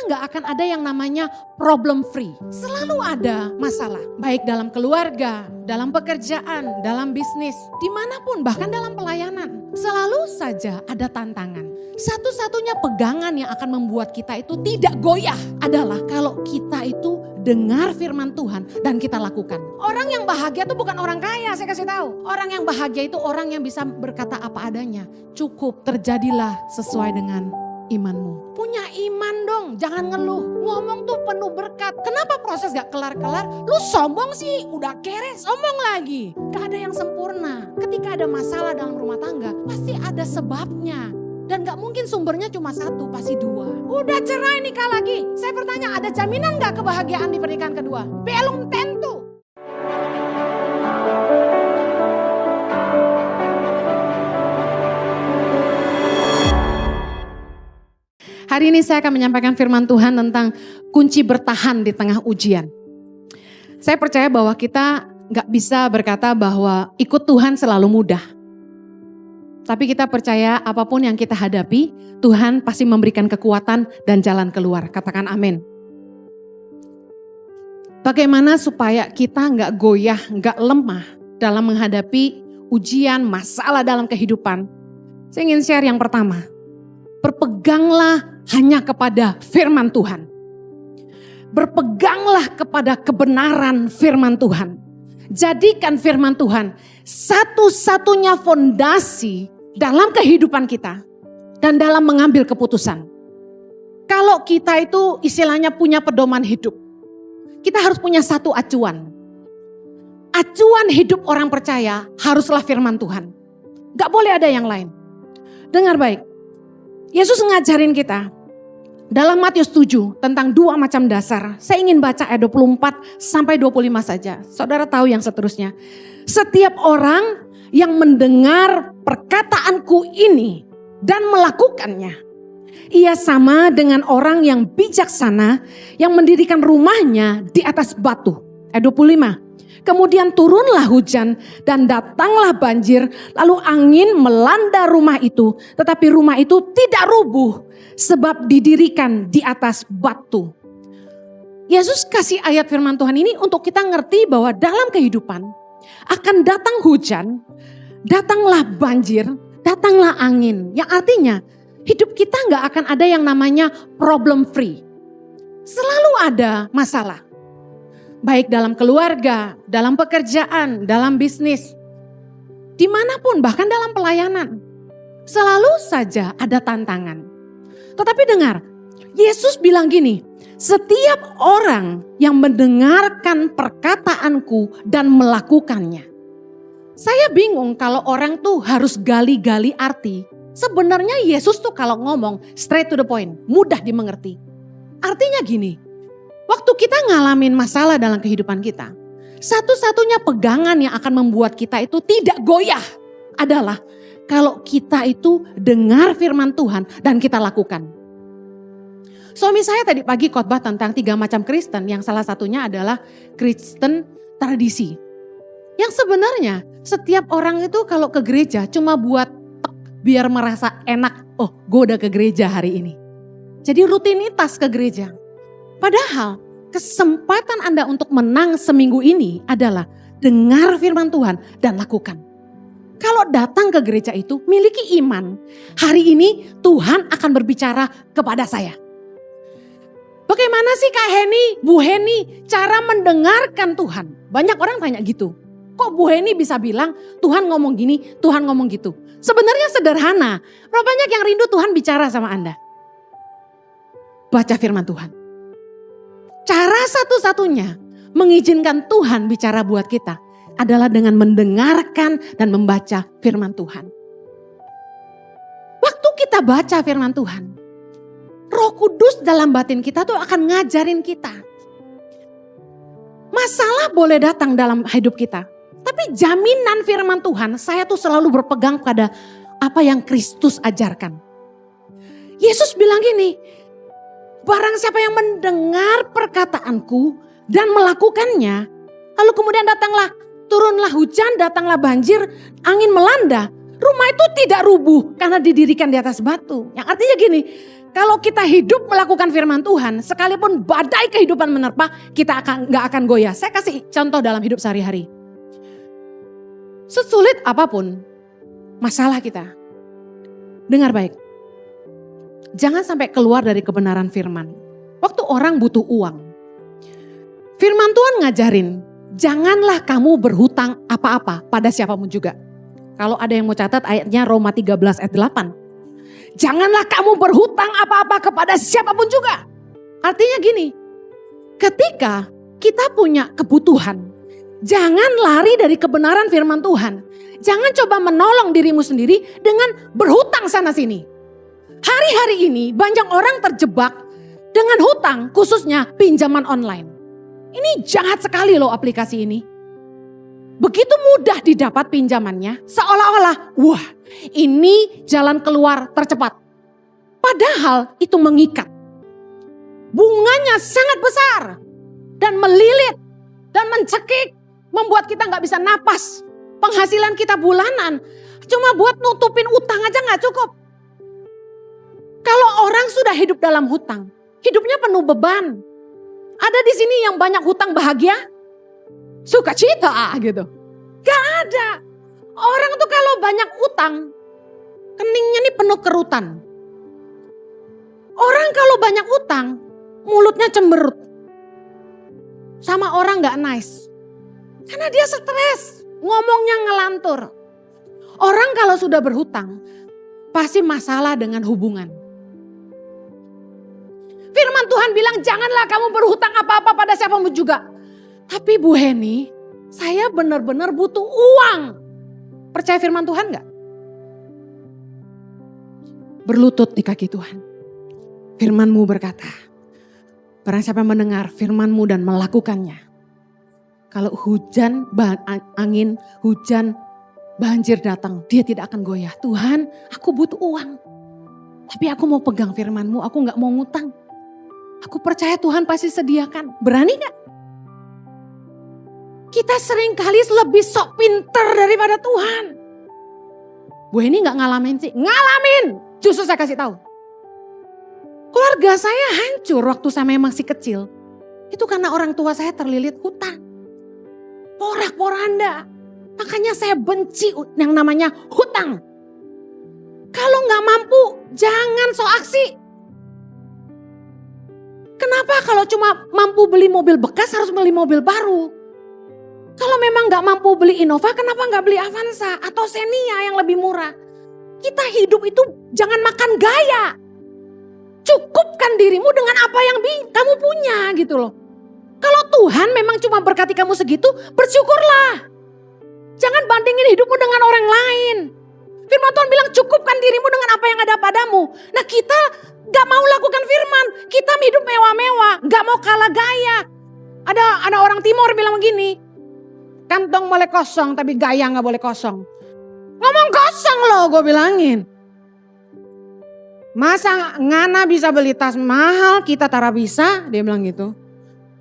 nggak akan ada yang namanya problem free. Selalu ada masalah, baik dalam keluarga, dalam pekerjaan, dalam bisnis, dimanapun, bahkan dalam pelayanan. Selalu saja ada tantangan. Satu-satunya pegangan yang akan membuat kita itu tidak goyah adalah kalau kita itu dengar firman Tuhan dan kita lakukan. Orang yang bahagia itu bukan orang kaya, saya kasih tahu. Orang yang bahagia itu orang yang bisa berkata apa adanya. Cukup terjadilah sesuai dengan imanmu. Punya iman dong, jangan ngeluh. Ngomong tuh penuh berkat. Kenapa proses gak kelar-kelar? Lu sombong sih, udah kere, sombong lagi. Gak ada yang sempurna. Ketika ada masalah dalam rumah tangga, pasti ada sebabnya. Dan gak mungkin sumbernya cuma satu, pasti dua. Udah cerai nikah lagi. Saya bertanya, ada jaminan gak kebahagiaan di pernikahan kedua? Belum tentu. Hari ini saya akan menyampaikan firman Tuhan tentang kunci bertahan di tengah ujian. Saya percaya bahwa kita gak bisa berkata bahwa ikut Tuhan selalu mudah. Tapi kita percaya apapun yang kita hadapi, Tuhan pasti memberikan kekuatan dan jalan keluar. Katakan amin. Bagaimana supaya kita gak goyah, gak lemah dalam menghadapi ujian, masalah dalam kehidupan? Saya ingin share yang pertama. Berpeganglah hanya kepada firman Tuhan. Berpeganglah kepada kebenaran firman Tuhan. Jadikan firman Tuhan satu-satunya fondasi dalam kehidupan kita dan dalam mengambil keputusan. Kalau kita itu istilahnya punya pedoman hidup, kita harus punya satu acuan. Acuan hidup orang percaya haruslah firman Tuhan. Gak boleh ada yang lain. Dengar baik, Yesus ngajarin kita dalam Matius 7 tentang dua macam dasar. Saya ingin baca ayat 24 sampai 25 saja. Saudara tahu yang seterusnya. Setiap orang yang mendengar perkataanku ini dan melakukannya, ia sama dengan orang yang bijaksana yang mendirikan rumahnya di atas batu. Ayat 25. Kemudian turunlah hujan dan datanglah banjir, lalu angin melanda rumah itu, tetapi rumah itu tidak rubuh sebab didirikan di atas batu. Yesus kasih ayat firman Tuhan ini untuk kita ngerti bahwa dalam kehidupan akan datang hujan, datanglah banjir, datanglah angin. Yang artinya hidup kita gak akan ada yang namanya problem free. Selalu ada masalah. Baik dalam keluarga, dalam pekerjaan, dalam bisnis. Dimanapun, bahkan dalam pelayanan. Selalu saja ada tantangan. Tetapi dengar, Yesus bilang gini, setiap orang yang mendengarkan perkataanku dan melakukannya. Saya bingung kalau orang tuh harus gali-gali arti. Sebenarnya Yesus tuh kalau ngomong straight to the point, mudah dimengerti. Artinya gini, waktu kita ngalamin masalah dalam kehidupan kita, satu-satunya pegangan yang akan membuat kita itu tidak goyah adalah kalau kita itu dengar firman Tuhan dan kita lakukan. Suami saya tadi pagi khotbah tentang 3 macam Kristen, yang salah satunya adalah Kristen tradisi. Yang sebenarnya setiap orang itu kalau ke gereja cuma buat biar merasa enak, oh gue udah ke gereja hari ini. Jadi rutinitas ke gereja. Padahal kesempatan Anda untuk menang seminggu ini adalah dengar firman Tuhan dan lakukan. Kalau datang ke gereja itu miliki iman, hari ini Tuhan akan berbicara kepada saya. Bagaimana sih Kak Heni, Bu Heni cara mendengarkan Tuhan? Banyak orang tanya gitu. Kok Bu Heni bisa bilang Tuhan ngomong gini, Tuhan ngomong gitu? Sebenarnya sederhana. Berapa banyak yang rindu Tuhan bicara sama Anda? Baca firman Tuhan. Cara satu-satunya mengizinkan Tuhan bicara buat kita adalah dengan mendengarkan dan membaca firman Tuhan. Waktu kita baca firman Tuhan, Roh Kudus dalam batin kita tuh akan ngajarin kita. Masalah boleh datang dalam hidup kita. Tapi jaminan firman Tuhan, saya tuh selalu berpegang pada apa yang Kristus ajarkan. Yesus bilang gini, barang siapa yang mendengar perkataanku dan melakukannya, lalu kemudian turunlah hujan, datanglah banjir, angin melanda, rumah itu tidak rubuh karena didirikan di atas batu. Yang artinya gini, Kalau kita hidup melakukan firman Tuhan, sekalipun badai kehidupan menerpa, kita nggak akan goyah. Saya kasih contoh dalam hidup sehari-hari. Sesulit apapun masalah kita, dengar baik. Jangan sampai keluar dari kebenaran firman. Waktu orang butuh uang, firman Tuhan ngajarin, janganlah kamu berhutang apa-apa pada siapapun juga. Kalau ada yang mau catat ayatnya Roma 13 ayat 8. Janganlah kamu berhutang apa-apa kepada siapapun juga. Artinya gini, ketika kita punya kebutuhan, jangan lari dari kebenaran firman Tuhan. Jangan coba menolong dirimu sendiri dengan berhutang sana sini. Hari-hari ini banyak orang terjebak dengan hutang, khususnya pinjaman online. Ini jahat sekali loh aplikasi ini. Begitu mudah didapat pinjamannya, seolah-olah wah ini jalan keluar tercepat. Padahal itu mengikat. Bunganya sangat besar dan melilit dan mencekik, membuat kita gak bisa napas. Penghasilan kita bulanan cuma buat nutupin utang aja gak cukup. Kalau orang sudah hidup dalam hutang, hidupnya penuh beban. Ada di sini yang banyak hutang bahagia? Sukacita gitu. Gak ada. Orang tuh kalau banyak utang, keningnya nih penuh kerutan. Orang kalau banyak utang, mulutnya cemberut. Sama orang gak nice. Karena dia stres, ngomongnya ngelantur. Orang kalau sudah berhutang, pasti masalah dengan hubungan. Firman Tuhan bilang janganlah kamu berhutang apa-apa pada siapapun juga. Tapi Bu Heni, saya benar-benar butuh uang. Percaya firman Tuhan gak? Berlutut di kaki Tuhan. Firman-Mu berkata, barang siapa mendengar firman-Mu dan melakukannya. Kalau hujan, angin, hujan, banjir datang, dia tidak akan goyah. Tuhan, aku butuh uang. Tapi aku mau pegang firman-Mu, aku gak mau ngutang. Aku percaya Tuhan pasti sediakan. Berani gak? Kita seringkali lebih sok pinter daripada Tuhan. Bu ini gak ngalamin sih? Ngalamin. Justru saya kasih tahu. Keluarga saya hancur waktu saya memang masih kecil. Itu karena orang tua saya terlilit hutang. Porak-poranda. Makanya saya benci yang namanya hutang. Kalau gak mampu, jangan sok aksi. Kenapa kalau cuma mampu beli mobil bekas harus beli mobil baru? Kalau memang gak mampu beli Innova, kenapa gak beli Avanza atau Xenia yang lebih murah? Kita hidup itu jangan makan gaya. Cukupkan dirimu dengan apa yang kamu punya gitu loh. Kalau Tuhan memang cuma berkati kamu segitu, bersyukurlah. Jangan bandingin hidupmu dengan orang lain. Firman Tuhan bilang cukupkan dirimu dengan apa yang ada padamu. Nah kita gak mau lakukan firman. Kita hidup mewah-mewah. Gak mau kalah gaya. Ada orang timur bilang begini. Kantong boleh kosong tapi gaya gak boleh kosong. Ngomong kosong loh gue bilangin. Masa Ngana bisa beli tas mahal kita tara bisa? Dia bilang gitu.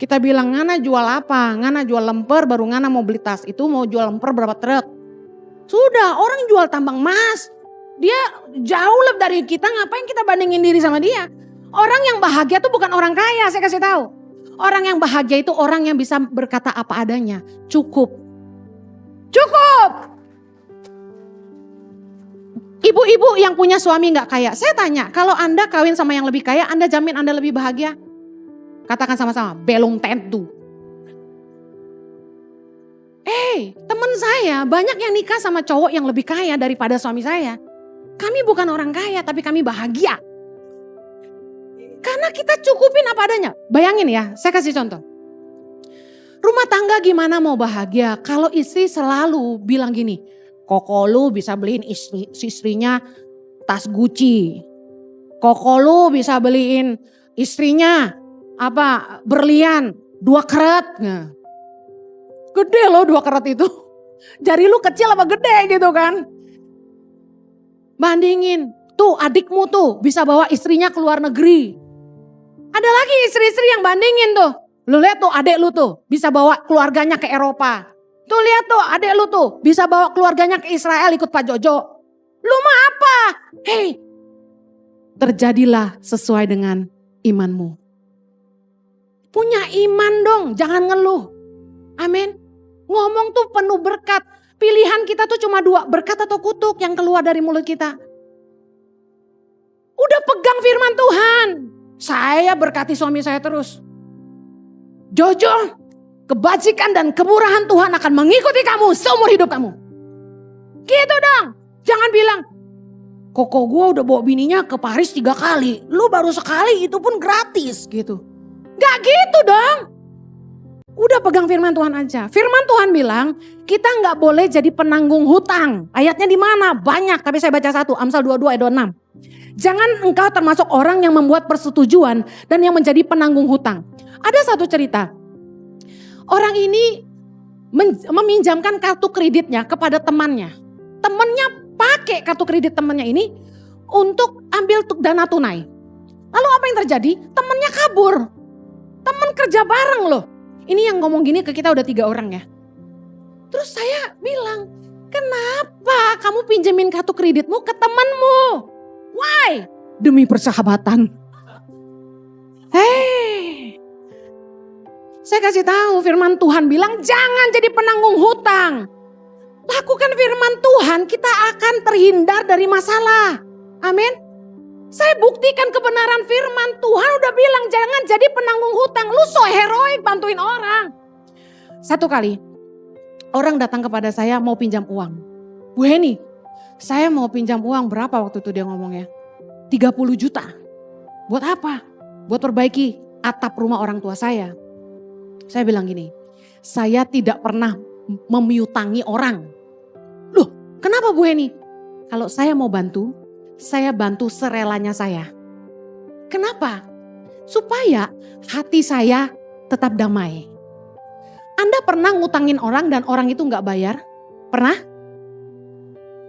Kita bilang Ngana jual apa? Ngana jual lemper baru Ngana mau beli tas. Itu mau jual lemper berapa truk? Sudah orang jual tambang emas. Dia jauh lebih dari kita, ngapain kita bandingin diri sama dia. Orang yang bahagia itu bukan orang kaya, saya kasih tahu. Orang yang bahagia itu orang yang bisa berkata apa adanya. Cukup. Cukup. Ibu-ibu yang punya suami gak kaya. Saya tanya, kalau Anda kawin sama yang lebih kaya, Anda jamin Anda lebih bahagia? Katakan sama-sama, belum tentu. Teman saya banyak yang nikah sama cowok yang lebih kaya daripada suami saya. Kami bukan orang kaya tapi kami bahagia. Karena kita cukupin apa adanya. Bayangin ya, saya kasih contoh. Rumah tangga gimana mau bahagia kalau istri selalu bilang gini, Koko lu bisa beliin istrinya tas Gucci. Koko lu bisa beliin istrinya berlian 2 karat. Nah. Gede loh 2 karat itu. Jari lu kecil apa gede gitu kan. Bandingin. Tuh adikmu tuh bisa bawa istrinya ke luar negeri. Ada lagi istri-istri yang bandingin tuh. Lu lihat tuh adik lu tuh bisa bawa keluarganya ke Eropa. Tuh lihat tuh adik lu tuh bisa bawa keluarganya ke Israel ikut Pak Jojo. Lu mah apa? Hei. terjadilah sesuai dengan imanmu. Punya iman dong, jangan ngeluh. Amin. Ngomong tuh penuh berkat. Pilihan kita tuh cuma dua, berkat atau kutuk yang keluar dari mulut kita. Udah pegang firman Tuhan. Saya berkati suami saya terus. Jojo, kebajikan dan kemurahan Tuhan akan mengikuti kamu seumur hidup kamu. Gitu dong. Jangan bilang, koko gue udah bawa bininya ke Paris 3 kali. Lu baru sekali, itu pun gratis gitu. Gak gitu dong. Udah pegang firman Tuhan aja. Firman Tuhan bilang kita gak boleh jadi penanggung hutang. Ayatnya di mana? Banyak, tapi saya baca satu. Amsal 22 ayat 26. Jangan engkau termasuk orang yang membuat persetujuan dan yang menjadi penanggung hutang. Ada satu cerita. Orang ini meminjamkan kartu kreditnya kepada temannya. Temannya pakai kartu kredit temannya ini untuk ambil dana tunai. Lalu apa yang terjadi? Temannya kabur. Teman kerja bareng loh. Ini yang ngomong gini ke kita udah 3 orang ya. Terus saya bilang, kenapa kamu pinjemin kartu kreditmu ke temanmu? Why? Demi persahabatan. Hei. Saya kasih tahu firman Tuhan bilang jangan jadi penanggung hutang. Lakukan firman Tuhan, kita akan terhindar dari masalah. Amin. Saya buktikan kebenaran firman Tuhan udah bilang jangan jadi penanggung hutang. Lu so heroik bantuin orang. Satu kali orang datang kepada saya mau pinjam uang. Bu Heni, saya mau pinjam uang berapa waktu itu dia ngomongnya? 30 juta. Buat apa? Buat perbaiki atap rumah orang tua saya. Saya bilang gini, saya tidak pernah memiutangi orang. Loh, kenapa Bu Heni? Kalau saya mau bantu, saya bantu serelanya saya. Kenapa? Supaya hati saya tetap damai. Anda pernah ngutangin orang dan orang itu gak bayar? Pernah?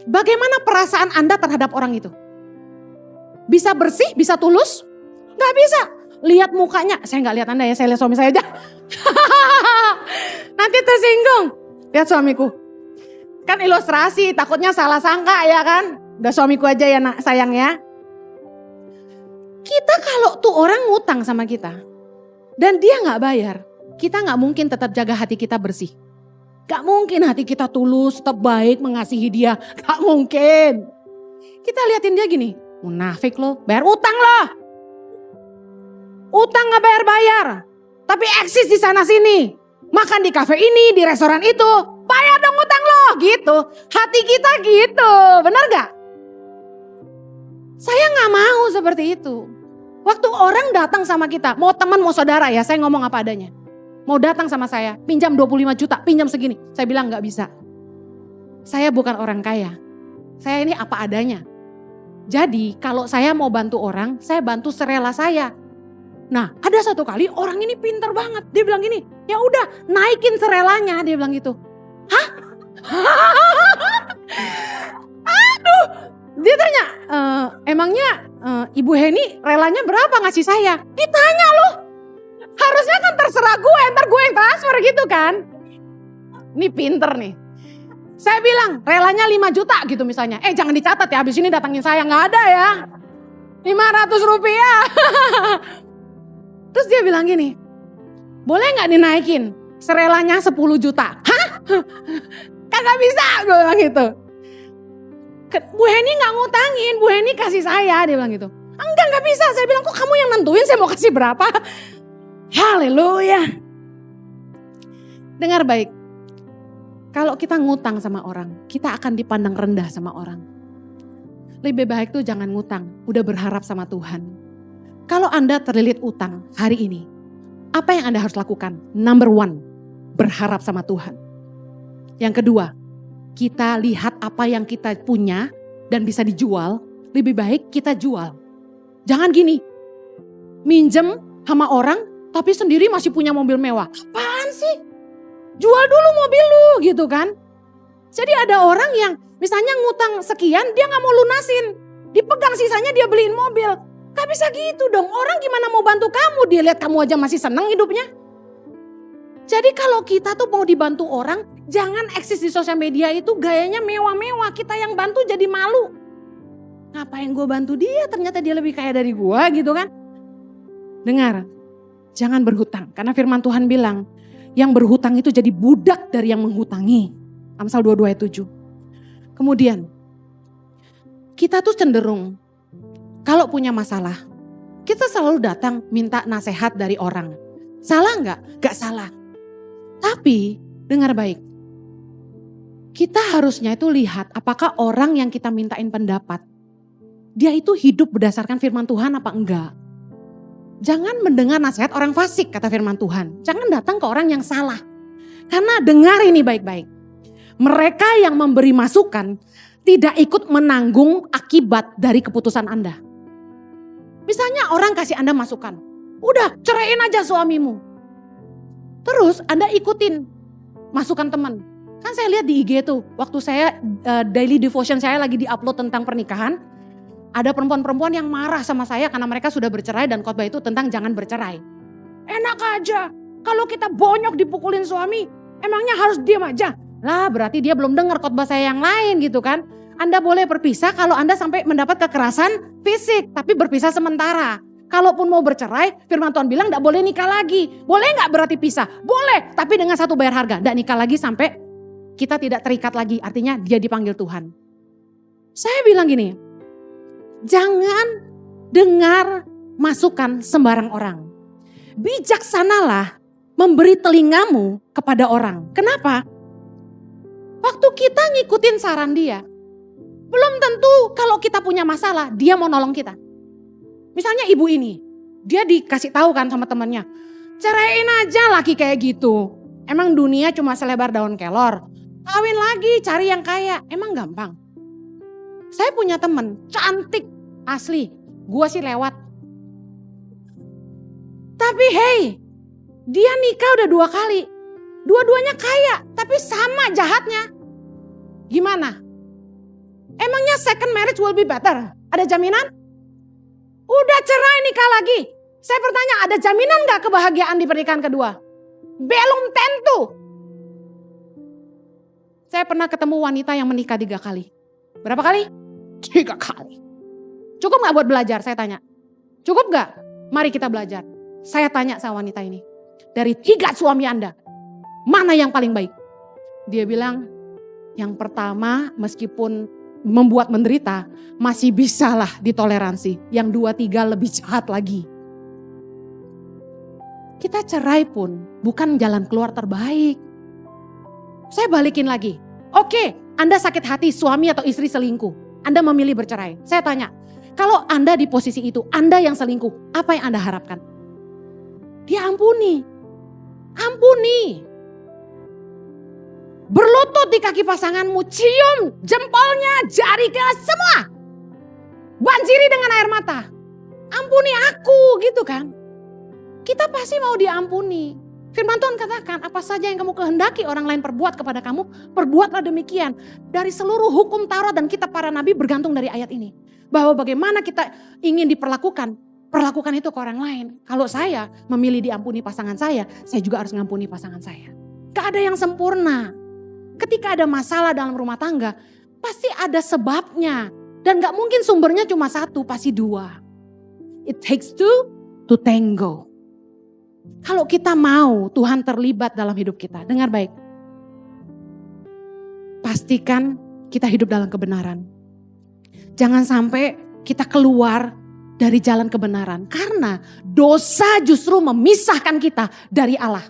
Bagaimana perasaan Anda terhadap orang itu? Bisa bersih, bisa tulus? Gak bisa. Lihat mukanya, saya gak lihat Anda ya, saya lihat suami saya aja. Nanti tersinggung. Lihat suamiku. Kan ilustrasi, takutnya salah sangka ya kan. Udah suamiku aja ya nak, sayang ya. Kita kalau tuh orang ngutang sama kita dan dia gak bayar, kita gak mungkin tetap jaga hati kita bersih. Gak mungkin hati kita tulus, tetap baik mengasihi dia. Gak mungkin. Kita liatin dia gini, munafik lo, bayar utang lo. Utang gak bayar-bayar, tapi eksis di sana sini. Makan di kafe ini, di restoran itu, bayar dong utang lo gitu. Hati kita gitu, benar gak? Saya gak mau seperti itu. Waktu orang datang sama kita, mau teman mau saudara ya, saya ngomong apa adanya. Mau datang sama saya, pinjam 25 juta, pinjam segini. Saya bilang gak bisa. Saya bukan orang kaya. Saya ini apa adanya. Jadi kalau saya mau bantu orang, saya bantu serela saya. Nah ada satu kali orang ini pinter banget. Dia bilang gini, ya udah naikin serelanya. Dia bilang gitu. Hah? Aduh. Dia tanya, emangnya Ibu Heni relanya berapa ngasih saya? Ditanya loh. Harusnya kan terserah gue, ntar gue yang transfer gitu kan. Ini pinter nih. Saya bilang relanya 5 juta gitu misalnya. Jangan dicatat ya, habis ini datangin saya. Gak ada ya. 500 rupiah. Terus dia bilang gini, boleh gak dinaikin serelanya 10 juta? Hah? Kagak bisa, gue bilang gitu. Bu Heni gak ngutangin, Bu Heni kasih saya, dia bilang gitu. Enggak, gak bisa. Saya bilang, kok kamu yang nentuin saya mau kasih berapa? Haleluya. Dengar baik. Kalau kita ngutang sama orang, kita akan dipandang rendah sama orang. Lebih baik tuh jangan ngutang, udah berharap sama Tuhan. Kalau Anda terlilit utang hari ini, apa yang Anda harus lakukan? Number 1, berharap sama Tuhan. Yang kedua, kita lihat apa yang kita punya dan bisa dijual, lebih baik kita jual. Jangan gini, minjem sama orang tapi sendiri masih punya mobil mewah. Apaan sih? Jual dulu mobil lu gitu kan. Jadi ada orang yang misalnya ngutang sekian dia gak mau lunasin. Dipegang sisanya dia beliin mobil. Gak bisa gitu dong, orang gimana mau bantu kamu? Dia lihat kamu aja masih seneng hidupnya. Jadi kalau kita tuh mau dibantu orang, jangan eksis di sosial media itu gayanya mewah-mewah. Kita yang bantu jadi malu. Ngapain gue bantu dia, ternyata dia lebih kaya dari gue gitu kan. Dengar, jangan berhutang. Karena firman Tuhan bilang, yang berhutang itu jadi budak dari yang menghutangi. Amsal 22 ayat 7. Kemudian, kita tuh cenderung, kalau punya masalah, kita selalu datang minta nasihat dari orang. Salah enggak? Enggak salah. Tapi, dengar baik. Kita harusnya itu lihat apakah orang yang kita mintain pendapat, dia itu hidup berdasarkan firman Tuhan apa enggak. Jangan mendengar nasihat orang fasik, kata firman Tuhan. Jangan datang ke orang yang salah. Karena dengar ini baik-baik. Mereka yang memberi masukan tidak ikut menanggung akibat dari keputusan Anda. Misalnya orang kasih Anda masukan. Udah ceraiin aja suamimu. Terus Anda ikutin masukan teman. Kan saya lihat di IG tuh, waktu saya daily devotion saya lagi di-upload tentang pernikahan. Ada perempuan-perempuan yang marah sama saya karena mereka sudah bercerai dan khotbah itu tentang jangan bercerai. Enak aja, kalau kita bonyok dipukulin suami, emangnya harus diam aja? Lah berarti dia belum dengar khotbah saya yang lain gitu kan. Anda boleh berpisah kalau Anda sampai mendapat kekerasan fisik, tapi berpisah sementara. Kalaupun mau bercerai, firman Tuhan bilang gak boleh nikah lagi. Boleh gak berarti pisah? Boleh, tapi dengan satu bayar harga. Gak nikah lagi sampai kita tidak terikat lagi, artinya dia dipanggil Tuhan. Saya bilang gini, jangan dengar masukan sembarang orang. Bijaksanalah memberi telingamu kepada orang. Kenapa? Waktu kita ngikutin saran dia, belum tentu kalau kita punya masalah, dia mau nolong kita. Misalnya ibu ini, dia dikasih tahu kan sama temannya, ceraiin aja laki kayak gitu. Emang dunia cuma selebar daun kelor. Kawin lagi, cari yang kaya. Emang gampang? Saya punya temen, cantik, asli. Gua sih lewat. Tapi hey, dia nikah udah 2 kali. Dua-duanya kaya, tapi sama jahatnya. Gimana? Emangnya second marriage will be better? Ada jaminan? Udah cerai nikah lagi. Saya bertanya, ada jaminan gak kebahagiaan di pernikahan kedua? Belum tentu. Saya pernah ketemu wanita yang menikah 3 kali. Berapa kali? 3 kali. Cukup gak buat belajar? Saya tanya. Cukup gak? Mari kita belajar. Saya tanya sama wanita ini. Dari 3 suami Anda, mana yang paling baik? Dia bilang, yang pertama meskipun membuat menderita, masih bisalah ditoleransi. Yang 2-3 lebih jahat lagi. Kita cerai pun bukan jalan keluar terbaik. Saya balikin lagi. Oke, Anda sakit hati suami atau istri selingkuh. Anda memilih bercerai. Saya tanya, kalau Anda di posisi itu, Anda yang selingkuh, apa yang Anda harapkan? Dia ampuni. Ampuni. Berlutut di kaki pasanganmu, cium jempolnya, jari ke semua. Banjiri dengan air mata. Ampuni aku gitu kan. Kita pasti mau diampuni. Firman Tuhan katakan, apa saja yang kamu kehendaki orang lain perbuat kepada kamu, perbuatlah demikian. Dari seluruh hukum Taurat dan kitab para nabi bergantung dari ayat ini. Bahwa bagaimana kita ingin diperlakukan, perlakukan itu ke orang lain. Kalau saya memilih diampuni pasangan saya juga harus ngampuni pasangan saya. Gak ada yang sempurna. Ketika ada masalah dalam rumah tangga, pasti ada sebabnya. Dan gak mungkin sumbernya cuma 1, pasti 2. It takes two to tango. Kalau kita mau Tuhan terlibat dalam hidup kita, dengar baik. Pastikan kita hidup dalam kebenaran. Jangan sampai kita keluar dari jalan kebenaran. Karena dosa justru memisahkan kita dari Allah.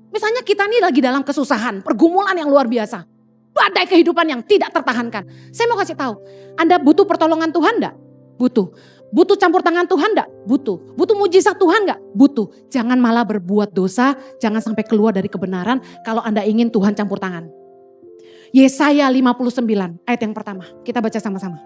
Misalnya kita nih lagi dalam kesusahan, pergumulan yang luar biasa. Badai kehidupan yang tidak tertahankan. Saya mau kasih tahu, Anda butuh pertolongan Tuhan enggak? Butuh. Butuh campur tangan Tuhan enggak? Butuh. Butuh mujizat Tuhan enggak? Butuh. Jangan malah berbuat dosa, jangan sampai keluar dari kebenaran kalau Anda ingin Tuhan campur tangan. Yesaya 59 ayat yang pertama, kita baca sama-sama.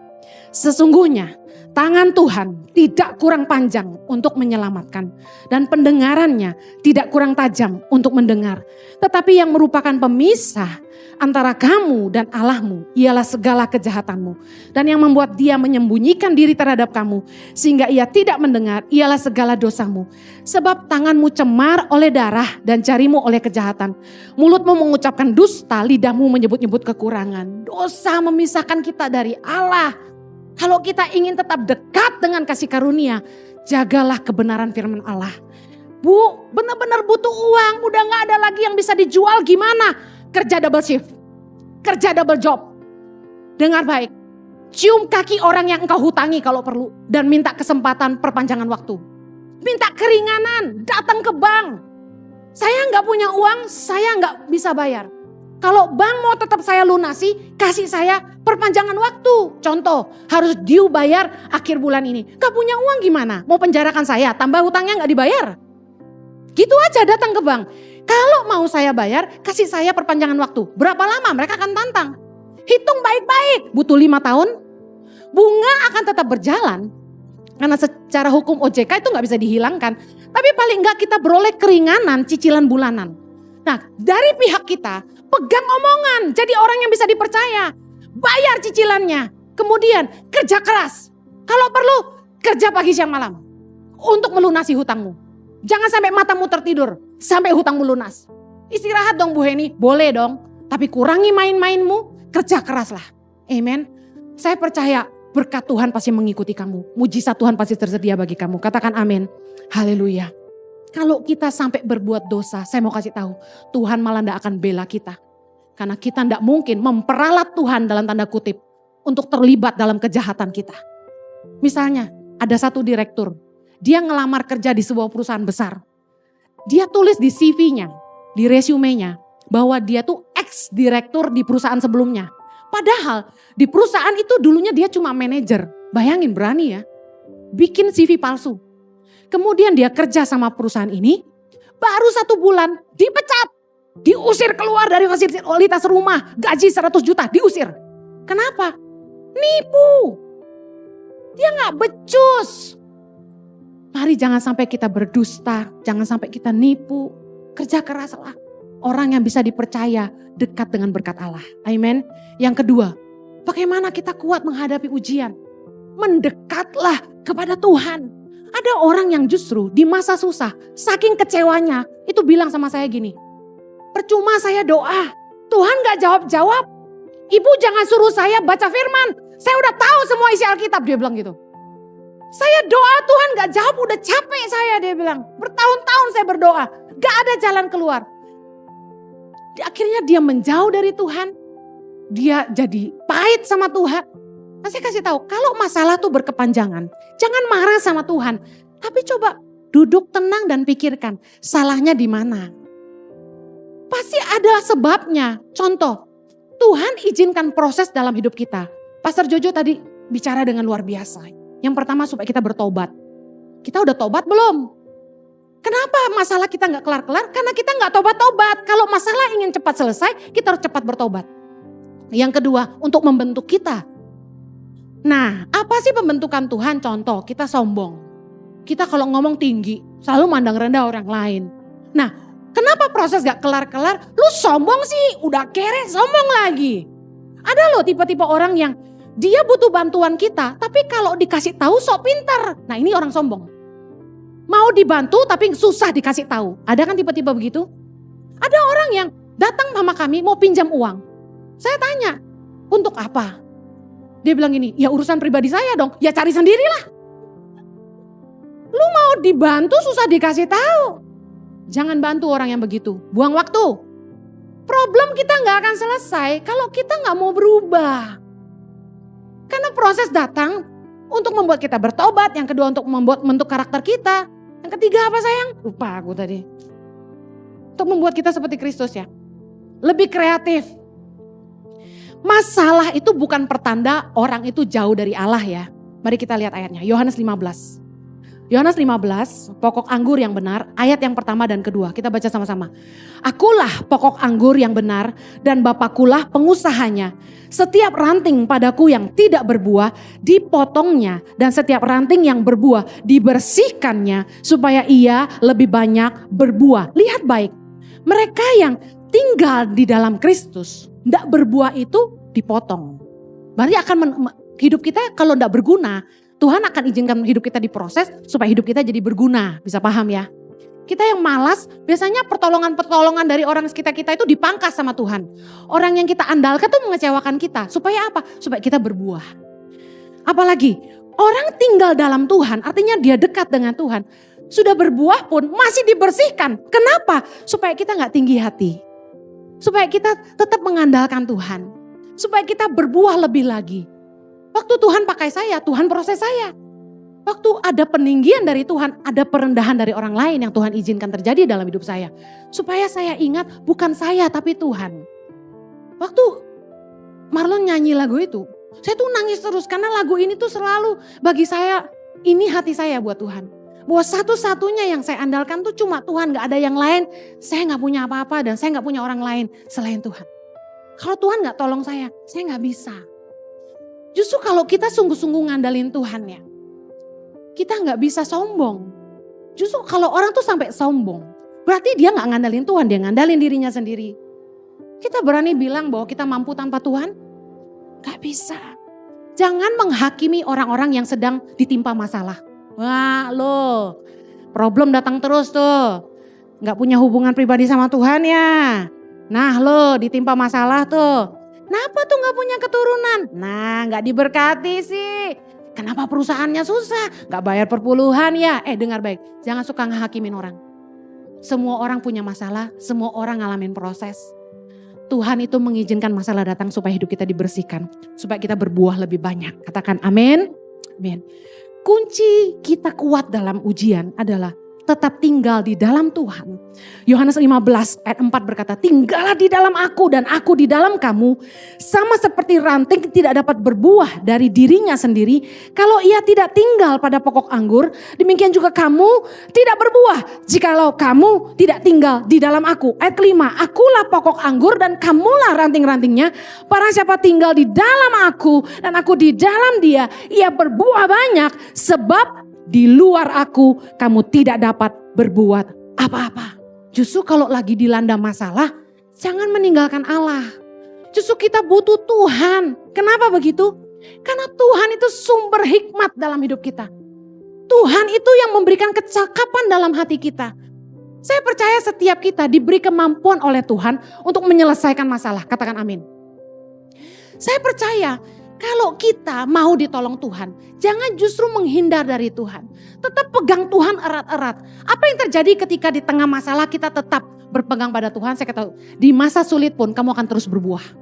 Sesungguhnya tangan Tuhan tidak kurang panjang untuk menyelamatkan dan pendengarannya tidak kurang tajam untuk mendengar. Tetapi yang merupakan pemisah antara kamu dan Allahmu ialah segala kejahatanmu. Dan yang membuat dia menyembunyikan diri terhadap kamu sehingga ia tidak mendengar ialah segala dosamu. Sebab tanganmu cemar oleh darah dan jarimu oleh kejahatan. Mulutmu mengucapkan dusta, lidahmu menyebut-nyebut kekurangan. Dosa memisahkan kita dari Allah. Kalau kita ingin tetap dekat dengan kasih karunia, jagalah kebenaran firman Allah. Bu, benar-benar butuh uang, udah gak ada lagi yang bisa dijual, gimana? Kerja double shift, kerja double job. Dengar baik, cium kaki orang yang engkau hutangi kalau perlu. Dan minta kesempatan perpanjangan waktu. Minta keringanan, datang ke bank. Saya gak punya uang, saya gak bisa bayar. Kalau bank mau tetap saya lunasi, kasih saya perpanjangan waktu. Contoh, harus due bayar akhir bulan ini. Gak punya uang gimana? Mau penjarakan saya, tambah hutangnya gak dibayar. Gitu aja datang ke bank. Kalau mau saya bayar, kasih saya perpanjangan waktu. Berapa lama? Mereka akan tantang. Hitung baik-baik, butuh 5 tahun. Bunga akan tetap berjalan. Karena secara hukum OJK itu gak bisa dihilangkan. Tapi paling gak kita beroleh keringanan cicilan bulanan. Nah, dari pihak kita, pegang omongan, jadi orang yang bisa dipercaya. Bayar cicilannya, kemudian kerja keras. Kalau perlu, kerja pagi siang malam. Untuk melunasi hutangmu. Jangan sampai matamu tertidur, sampai hutangmu lunas. Istirahat dong Bu Heni, boleh dong. Tapi kurangi main-mainmu, kerja keraslah. Amen. Saya percaya berkat Tuhan pasti mengikuti kamu. Mujizat Tuhan pasti tersedia bagi kamu. Katakan amin. Haleluya. Kalau kita sampai berbuat dosa, saya mau kasih tahu, Tuhan malah tidak akan bela kita. Karena kita tidak mungkin memperalat Tuhan dalam tanda kutip untuk terlibat dalam kejahatan kita. Misalnya ada satu direktur, dia ngelamar kerja di sebuah perusahaan besar. Dia tulis di CV-nya, di resume-nya, bahwa dia tuh ex-direktur di perusahaan sebelumnya. Padahal di perusahaan itu dulunya dia cuma manajer. Bayangin berani ya, bikin CV palsu. Kemudian dia kerja sama perusahaan ini, baru 1 bulan dipecat. Diusir keluar dari fasilitas rumah, gaji 100 juta, diusir. Kenapa? Nipu. Dia gak becus. Mari jangan sampai kita berdusta, jangan sampai kita nipu. Kerja keraslah. Orang yang bisa dipercaya dekat dengan berkat Allah. Amin. Yang kedua, bagaimana kita kuat menghadapi ujian? Mendekatlah kepada Tuhan. Ada orang yang justru di masa susah, saking kecewanya, itu bilang sama saya gini, percuma saya doa, Tuhan gak jawab-jawab. Ibu jangan suruh saya baca firman, saya udah tahu semua isi Alkitab, dia bilang gitu. Saya doa Tuhan gak jawab, udah capek saya, dia bilang. Bertahun-tahun saya berdoa, gak ada jalan keluar. Akhirnya dia menjauh dari Tuhan, dia jadi pahit sama Tuhan. Nah, saya kasih tahu, kalau masalah tuh berkepanjangan, jangan marah sama Tuhan. Tapi coba duduk tenang dan pikirkan, salahnya di mana? Pasti ada sebabnya. Contoh, Tuhan izinkan proses dalam hidup kita. Pastor Jojo tadi bicara dengan luar biasa. Yang pertama supaya kita bertobat. Kita udah tobat belum? Kenapa masalah kita gak kelar-kelar? Karena kita gak tobat-tobat. Kalau masalah ingin cepat selesai, kita harus cepat bertobat. Yang kedua, untuk membentuk kita. Nah, apa sih pembentukan Tuhan? Contoh, kita sombong. Kita kalau ngomong tinggi, selalu mandang rendah orang lain. Nah, kenapa proses gak kelar-kelar? Lu sombong sih, udah kere sombong lagi. Ada loh tipe-tipe orang yang dia butuh bantuan kita, tapi kalau dikasih tahu sok pintar. Nah, ini orang sombong. Mau dibantu tapi susah dikasih tahu. Ada kan tipe-tipe begitu? Ada orang yang datang sama kami mau pinjam uang. Saya tanya, untuk apa? Dia bilang gini, ya urusan pribadi saya dong, ya cari sendirilah. Lu mau dibantu susah dikasih tahu. Jangan bantu orang yang begitu, buang waktu. Problem kita gak akan selesai kalau kita gak mau berubah. Karena proses datang untuk membuat kita bertobat, yang kedua untuk membentuk karakter kita. Yang ketiga apa sayang? Lupa aku tadi. Untuk membuat kita seperti Kristus ya. Lebih kreatif. Masalah itu bukan pertanda orang itu jauh dari Allah ya. Mari kita lihat ayatnya. Yohanes 15. Yohanes 15, pokok anggur yang benar, ayat yang pertama dan kedua. Kita baca sama-sama. Akulah pokok anggur yang benar dan Bapakulah pengusahanya. Setiap ranting padaku yang tidak berbuah dipotongnya dan setiap ranting yang berbuah dibersihkannya supaya ia lebih banyak berbuah. Lihat baik, mereka yang tinggal di dalam Kristus, tidak berbuah itu dipotong. Berarti hidup kita kalau tidak berguna, Tuhan akan izinkan hidup kita diproses supaya hidup kita jadi berguna. Bisa paham ya? Kita yang malas, biasanya pertolongan-pertolongan dari orang sekitar kita itu dipangkas sama Tuhan. Orang yang kita andalkan tuh mengecewakan kita. Supaya apa? Supaya kita berbuah. Apalagi orang tinggal dalam Tuhan, artinya dia dekat dengan Tuhan. Sudah berbuah pun masih dibersihkan. Kenapa? Supaya kita gak tinggi hati. Supaya kita tetap mengandalkan Tuhan. Supaya kita berbuah lebih lagi. Waktu Tuhan pakai saya, Tuhan proses saya. Waktu ada peninggian dari Tuhan, ada perendahan dari orang lain yang Tuhan izinkan terjadi dalam hidup saya. Supaya saya ingat bukan saya tapi Tuhan. Waktu Marlon nyanyi lagu itu, saya tuh nangis terus karena lagu ini tuh selalu bagi saya, ini hati saya buat Tuhan. Bahwa satu-satunya yang saya andalkan tuh cuma Tuhan, gak ada yang lain. Saya gak punya apa-apa dan saya gak punya orang lain selain Tuhan. Kalau Tuhan gak tolong saya gak bisa. Justru kalau kita sungguh-sungguh ngandalin Tuhan ya, kita gak bisa sombong. Justru kalau orang tuh sampai sombong, berarti dia gak ngandalin Tuhan, dia ngandalin dirinya sendiri. Kita berani bilang bahwa kita mampu tanpa Tuhan? Gak bisa. Jangan menghakimi orang-orang yang sedang ditimpa masalah. Wah lo, problem datang terus tuh. Gak punya hubungan pribadi sama Tuhan ya. Nah lo ditimpa masalah tuh. Kenapa tuh gak punya keturunan? Nah gak diberkati sih. Kenapa perusahaannya susah? Gak bayar perpuluhan ya. Dengar baik, jangan suka ngehakimin orang. Semua orang punya masalah, semua orang ngalamin proses. Tuhan itu mengizinkan masalah datang supaya hidup kita dibersihkan. Supaya kita berbuah lebih banyak. Katakan amin. Amin. Kunci kita kuat dalam ujian adalah tetap tinggal di dalam Tuhan. Yohanes 15 ayat 4 berkata, tinggallah di dalam aku dan aku di dalam kamu. Sama seperti ranting tidak dapat berbuah dari dirinya sendiri. Kalau ia tidak tinggal pada pokok anggur, demikian juga kamu tidak berbuah jikalau kamu tidak tinggal di dalam aku. Ayat kelima, akulah pokok anggur dan kamulah ranting-rantingnya. Barang siapa tinggal di dalam aku dan aku di dalam dia, ia berbuah banyak sebab di luar aku kamu tidak dapat berbuat apa-apa. Justru kalau lagi dilanda masalah, jangan meninggalkan Allah. Justru kita butuh Tuhan. Kenapa begitu? Karena Tuhan itu sumber hikmat dalam hidup kita. Tuhan itu yang memberikan kecakapan dalam hati kita. Saya percaya setiap kita diberi kemampuan oleh Tuhan untuk menyelesaikan masalah. Katakan amin. Saya percaya kalau kita mau ditolong Tuhan, jangan justru menghindar dari Tuhan. Tetap pegang Tuhan erat-erat. Apa yang terjadi ketika di tengah masalah kita tetap berpegang pada Tuhan? Saya katakan, di masa sulit pun kamu akan terus berbuah.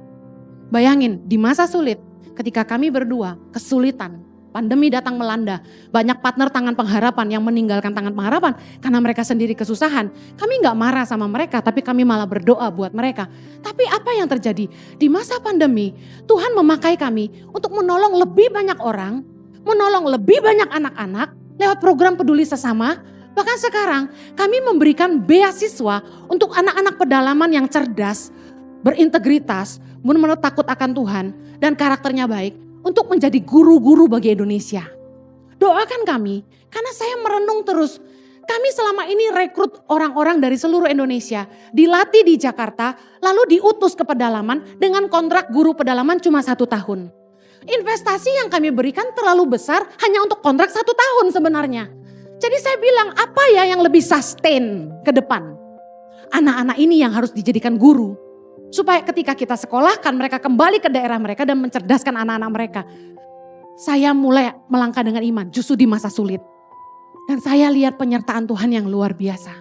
Bayangin, di masa sulit ketika kami berdua kesulitan, pandemi datang melanda, banyak partner tangan pengharapan yang meninggalkan tangan pengharapan karena mereka sendiri kesusahan. Kami gak marah sama mereka, tapi kami malah berdoa buat mereka. Tapi apa yang terjadi? Di masa pandemi, Tuhan memakai kami untuk menolong lebih banyak orang, menolong lebih banyak anak-anak lewat program peduli sesama. Bahkan sekarang kami memberikan beasiswa untuk anak-anak pedalaman yang cerdas, berintegritas, benar-benar takut akan Tuhan dan karakternya baik untuk menjadi guru-guru bagi Indonesia. Doakan kami, karena saya merenung terus. Kami selama ini rekrut orang-orang dari seluruh Indonesia, dilatih di Jakarta, lalu diutus ke pedalaman dengan kontrak guru pedalaman cuma 1 tahun. Investasi yang kami berikan terlalu besar hanya untuk kontrak 1 tahun sebenarnya. Jadi saya bilang, apa ya yang lebih sustain ke depan? Anak-anak ini yang harus dijadikan guru. Supaya ketika kita sekolahkan mereka kembali ke daerah mereka dan mencerdaskan anak-anak mereka. Saya mulai melangkah dengan iman justru di masa sulit. Dan saya lihat penyertaan Tuhan yang luar biasa.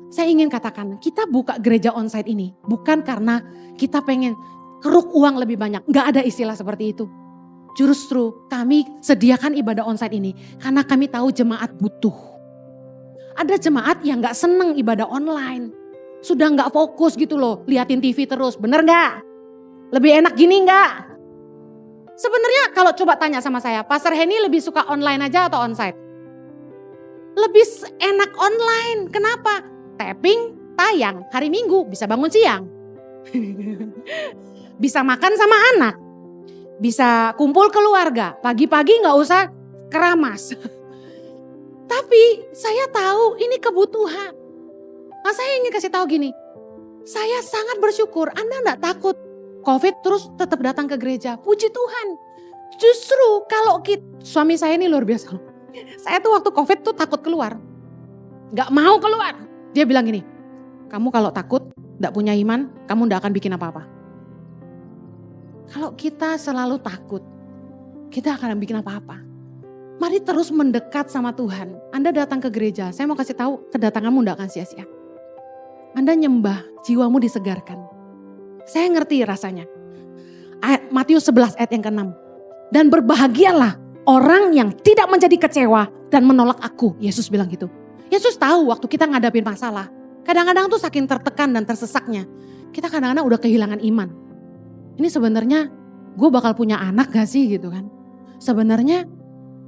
Saya ingin katakan kita buka gereja onsite ini bukan karena kita pengen keruk uang lebih banyak. Gak ada istilah seperti itu. Justru kami sediakan ibadah onsite ini karena kami tahu jemaat butuh. Ada jemaat yang gak seneng ibadah online. Sudah gak fokus gitu loh, liatin TV terus, bener gak? Lebih enak gini gak? Sebenarnya kalau coba tanya sama saya, Pastor Henny lebih suka online aja atau onsite? Lebih enak online, kenapa? Tapping, tayang, hari Minggu bisa bangun siang. Bisa makan sama anak, bisa kumpul keluarga, pagi-pagi gak usah keramas. Tapi saya tahu ini kebutuhan. Nah, saya ingin kasih tahu gini, saya sangat bersyukur Anda enggak takut COVID terus tetap datang ke gereja. Puji Tuhan. Justru kalau suami saya ini luar biasa. Saya tuh waktu COVID tuh takut keluar. Gak mau keluar. Dia bilang gini, kamu kalau takut enggak punya iman, kamu enggak akan bikin apa-apa. Kalau kita selalu takut, kita akan bikin apa-apa. Mari terus mendekat sama Tuhan. Anda datang ke gereja, saya mau kasih tahu kedatanganmu tidak akan sia-sia. Anda nyembah, jiwamu disegarkan. Saya ngerti rasanya. Matius 11 ayat yang ke-6. Dan berbahagialah orang yang tidak menjadi kecewa dan menolak aku. Yesus bilang gitu. Yesus tahu waktu kita ngadapin masalah. Kadang-kadang tuh saking tertekan dan tersesaknya. Kita kadang-kadang udah kehilangan iman. Ini sebenarnya gue bakal punya anak gak sih gitu kan. Sebenarnya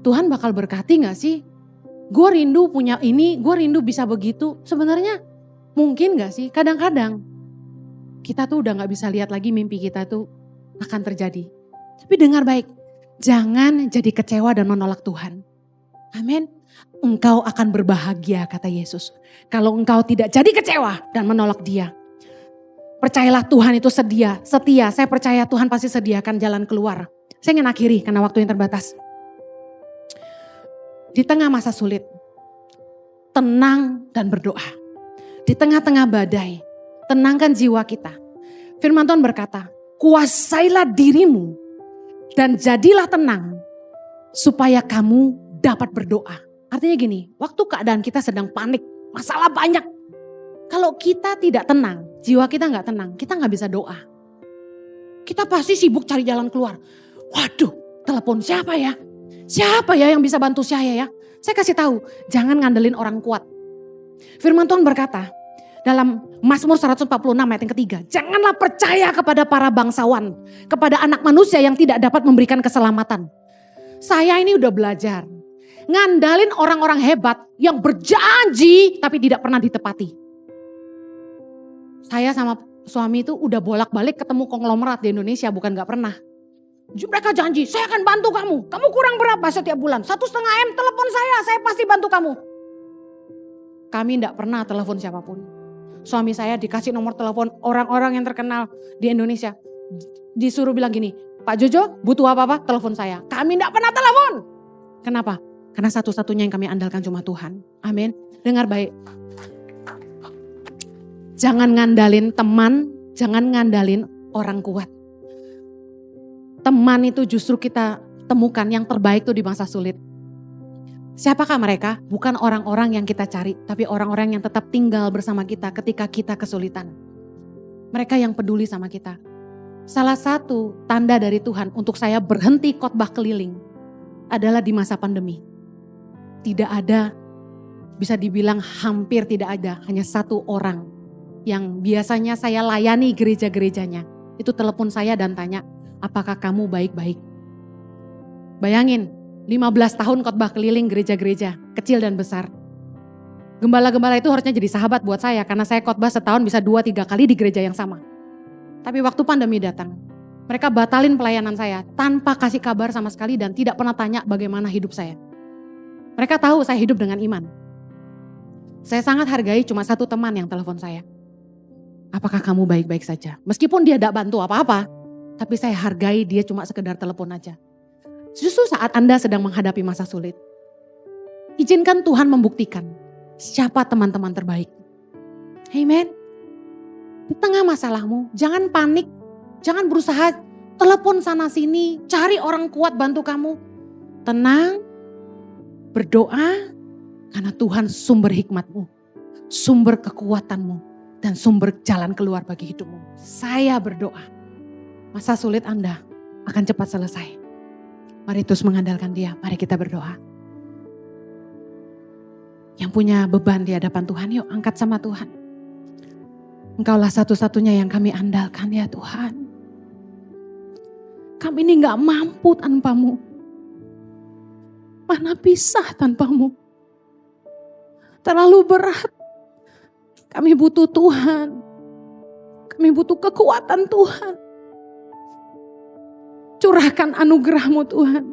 Tuhan bakal berkati gak sih? Gue rindu punya ini, gue rindu bisa begitu. Sebenarnya mungkin gak sih? Kadang-kadang kita tuh udah gak bisa lihat lagi mimpi kita tuh akan terjadi. Tapi dengar baik, jangan jadi kecewa dan menolak Tuhan. Amin. Engkau akan berbahagia kata Yesus. Kalau engkau tidak jadi kecewa dan menolak Dia. Percayalah Tuhan itu setia. Saya percaya Tuhan pasti sediakan jalan keluar. Saya ingin akhiri karena waktu yang terbatas. Di tengah masa sulit, tenang dan berdoa. Di tengah-tengah badai, tenangkan jiwa kita. Firman Tuhan berkata, kuasailah dirimu dan jadilah tenang supaya kamu dapat berdoa. Artinya gini, waktu keadaan kita sedang panik, masalah banyak. Kalau kita tidak tenang, jiwa kita gak tenang, kita gak bisa doa. Kita pasti sibuk cari jalan keluar. Waduh, telepon siapa ya? Siapa ya yang bisa bantu saya ya? Saya kasih tahu, jangan ngandelin orang kuat. Firman Tuhan berkata, dalam Mazmur 146 ayat yang ketiga, janganlah percaya kepada para bangsawan, kepada anak manusia yang tidak dapat memberikan keselamatan. Saya ini udah belajar, ngandalin orang-orang hebat yang berjanji tapi tidak pernah ditepati. Saya sama suami itu udah bolak-balik ketemu konglomerat di Indonesia, bukan gak pernah. Mereka janji, saya akan bantu kamu. Kamu kurang berapa setiap bulan? 1,5 M telepon saya pasti bantu kamu. Kami tidak pernah telepon siapapun. Suami saya dikasih nomor telepon orang-orang yang terkenal di Indonesia. Disuruh bilang gini, Pak Jojo butuh apa-apa telepon saya. Kami tidak pernah telepon. Kenapa? Karena satu-satunya yang kami andalkan cuma Tuhan. Amin. Dengar baik. Jangan ngandalin teman, jangan ngandalin orang kuat. Teman itu justru kita temukan yang terbaik tuh di masa sulit. Siapakah mereka? Bukan orang-orang yang kita cari, tapi orang-orang yang tetap tinggal bersama kita ketika kita kesulitan. Mereka yang peduli sama kita. Salah satu tanda dari Tuhan untuk saya berhenti khotbah keliling adalah di masa pandemi. Tidak ada, bisa dibilang hampir tidak ada, hanya satu orang yang biasanya saya layani gereja-gerejanya. Itu telepon saya dan tanya, apakah kamu baik-baik? Bayangin, 15 tahun khotbah keliling gereja-gereja, kecil dan besar. Gembala-gembala itu harusnya jadi sahabat buat saya, karena saya khotbah setahun bisa 2-3 kali di gereja yang sama. Tapi waktu pandemi datang, mereka batalin pelayanan saya tanpa kasih kabar sama sekali dan tidak pernah tanya bagaimana hidup saya. Mereka tahu saya hidup dengan iman. Saya sangat hargai cuma satu teman yang telepon saya. Apakah kamu baik-baik saja? Meskipun dia tidak bantu apa-apa, tapi saya hargai dia cuma sekedar telepon aja. Justru saat Anda sedang menghadapi masa sulit, izinkan Tuhan membuktikan siapa teman-teman terbaik. Amen. Di tengah masalahmu, jangan panik, jangan berusaha telepon sana sini, cari orang kuat bantu kamu. Tenang, berdoa, karena Tuhan sumber hikmatmu, sumber kekuatanmu, dan sumber jalan keluar bagi hidupmu. Saya berdoa, masa sulit Anda akan cepat selesai. Mari terus mengandalkan Dia, mari kita berdoa. Yang punya beban di hadapan Tuhan, yuk angkat sama Tuhan. Engkaulah satu-satunya yang kami andalkan ya Tuhan. Kami ini gak mampu tanpamu. Mana bisa tanpamu. Terlalu berat. Kami butuh Tuhan. Kami butuh kekuatan Tuhan. Curahkan anugerah-Mu Tuhan.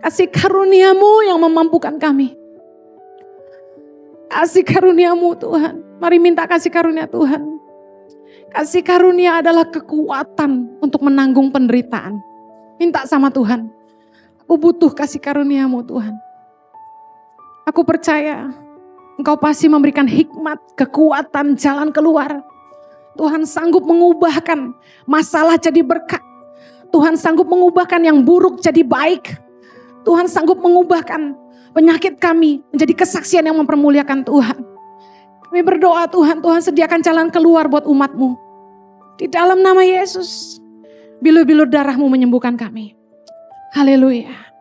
Kasih karunia-Mu yang memampukan kami. Kasih karunia-Mu Tuhan. Mari minta kasih karunia Tuhan. Kasih karunia adalah kekuatan untuk menanggung penderitaan. Minta sama Tuhan. Aku butuh kasih karunia-Mu Tuhan. Aku percaya Engkau pasti memberikan hikmat, kekuatan, jalan keluar. Tuhan sanggup mengubahkan masalah jadi berkat. Tuhan sanggup mengubahkan yang buruk jadi baik. Tuhan sanggup mengubahkan penyakit kami menjadi kesaksian yang mempermuliakan Tuhan. Kami berdoa Tuhan, Tuhan sediakan jalan keluar buat umat-Mu. Di dalam nama Yesus, bilur-bilur darah-Mu menyembuhkan kami. Haleluya.